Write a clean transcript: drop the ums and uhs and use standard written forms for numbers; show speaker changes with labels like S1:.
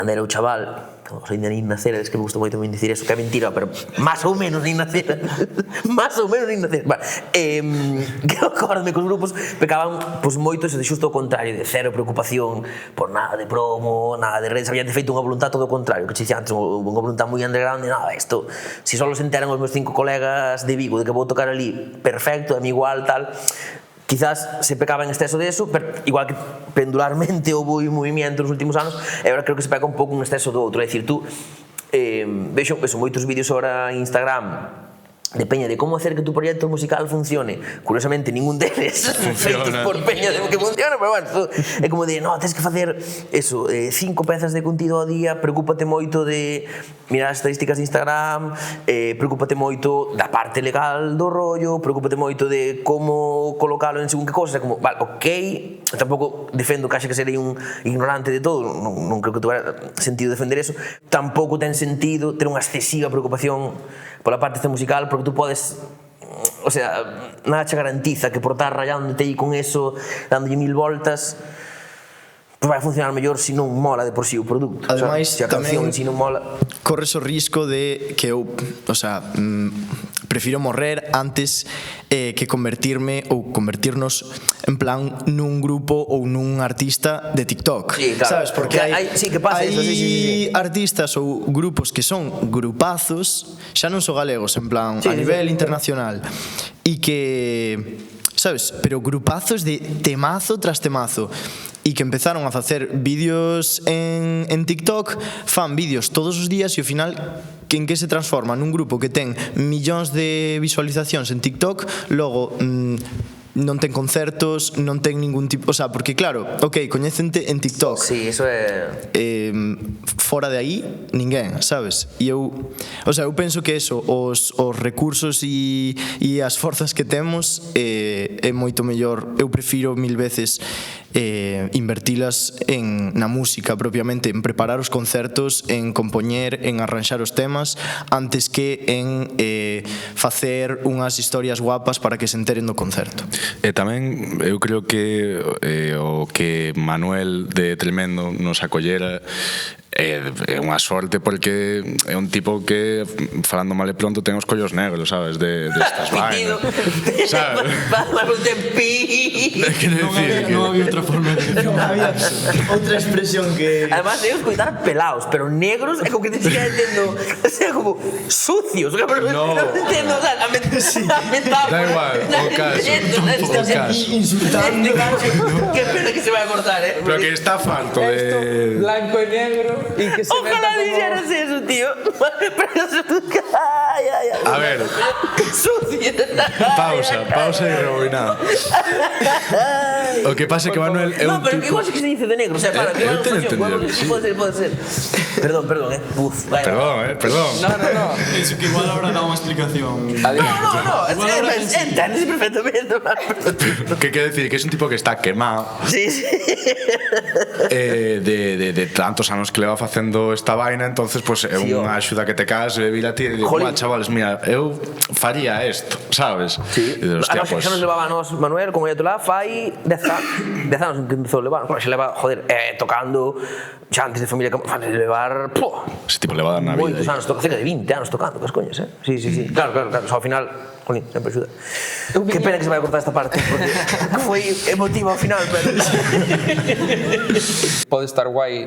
S1: cando era o chaval, ainda nin nacer, es que me gusta moito dicir eso, que é mentira, pero máis ou menos nin nacer, máis ou menos nin nacer. Que acordame que os grupos pecaban moito de xusto o contrario, de cero preocupación por nada de promo, nada de redes, habían feito unha voluntad todo o contrario, que dixía antes, unha voluntad moi underground, e nada, isto, se só se enteran os meus 5 colegas de Vigo de que vou tocar ali, perfecto, a mí igual, tal. Quizás se pecaba en exceso de eso, pero igual que pendularmente houve movimiento nos últimos anos, e agora creo que se peca un pouco en exceso do outro. É dicir, tú vexo moitos vídeos agora en Instagram de peña de como hacer que tu proxecto musical funcione. Curiosamente, ningún deles feitos por peña de que funciona, pero bueno, é como de, no, tens que facer eso, 5 pezas de contido ao día, preocúpate moito de mirar as estadísticas de Instagram, preocúpate moito da parte legal do rollo, preocúpate moito de como colocalo en según que cosas, é como, vale, ok, tampouco defendo que haxa que serei un ignorante de todo, non creo que tuvera sentido defender eso, tampouco ten sentido ter unha excesiva preocupación pola parte musical, porque tú podes, o sea, nada che garantiza que por estar rayándote aí con eso, dándolle 1000 voltas, pues vai funcionar mellor se non mola de por sí o produto.
S2: Ademais,
S1: se a canción en sí non mola,
S2: corres o risco de que eu, o sea, prefiro morrer antes que convertirme ou convertirnos en plan nun grupo ou nun artista de TikTok.
S1: Sí, claro.
S2: Sabes? Porque hai
S1: sí.
S2: artistas ou grupos que son grupazos, xa non son galegos, en plan, a nivel internacional, e que, sabes, pero grupazos de temazo tras temazo, e que empezaron a facer vídeos en TikTok, fan vídeos todos os días e ao final en que se transforma nun grupo que ten millóns de visualizacións en TikTok, logo non ten concertos, non ten ningún tipo, o sea, porque claro, ok, coñécente en TikTok.
S1: Sí, eso é
S2: fora de aí, ninguén, sabes? E eu, o sea, eu penso que eso, os recursos e as forzas que temos é moito mellor, eu prefiro 1000 veces invertilas na música propiamente, en preparar os concertos, en compoñer, en arranxar os temas, antes que en facer unhas historias guapas para que se enteren do concerto.
S3: E tamén eu creo que o que Manuel de Tremendo nos acollera é unha sorte, porque é un tipo que, falando mal e pronto, ten os collos negros, sabes, de estas vainas, sabes?
S1: Mas non ten pi.
S4: Non había outra forma de decir.
S2: Non había outra expresión que...
S1: Además, eu escoitar pelaos, pero negros é como que te siga entendo, o sea, como sucios,
S3: No.
S1: Entendo, o sea, a metáfora.
S3: Da igual, o caso.
S2: Estás aquí insultando.
S1: Qué pena que se vai a cortar,
S3: Pero que está falto de...
S4: Blanco e negro e que se meta
S1: Ojalá
S4: como...
S1: dixeras eso, tío. Ay.
S3: A ver,
S1: Sucio.
S3: pausa e rebobinada. O que pasa é que Manuel é un
S1: No, pero que
S3: tipo...
S1: igual sí que se dice de negro, o sea, para, que
S3: eu
S1: igual
S3: teño
S1: funciona,
S3: entendido, sí.
S1: Pode ser. Perdón, Uf, vaya.
S3: Perdón.
S4: No.
S5: Penso que igual ahora dá unha explicación.
S1: No, entendes perfectamente.
S3: Que quer decir que é un tipo que está quemado
S1: Sí.
S3: de tantos anos que leva facendo esta vaina, entonces pues é unha axuda que te caes e vir a ti e digo, chavales, mira, eu faría isto, sabes?
S1: Sí.
S3: E digo, hostia,
S1: Xa nos levaba a nos Manuel, como ia lá, fai 10 anos que empezou a levar. Xa leva, joder, tocando xa antes de familia, de levar,
S3: ese tipo le va a dar na vida.
S1: moitos anos, cerca de 20 anos tocando, que as coñas, Sí. Claro, ao final, jolín, sempre axuda. Que pena que se vai a cortar esta parte, porque foi emotiva ao final, pero...
S4: Pode estar guai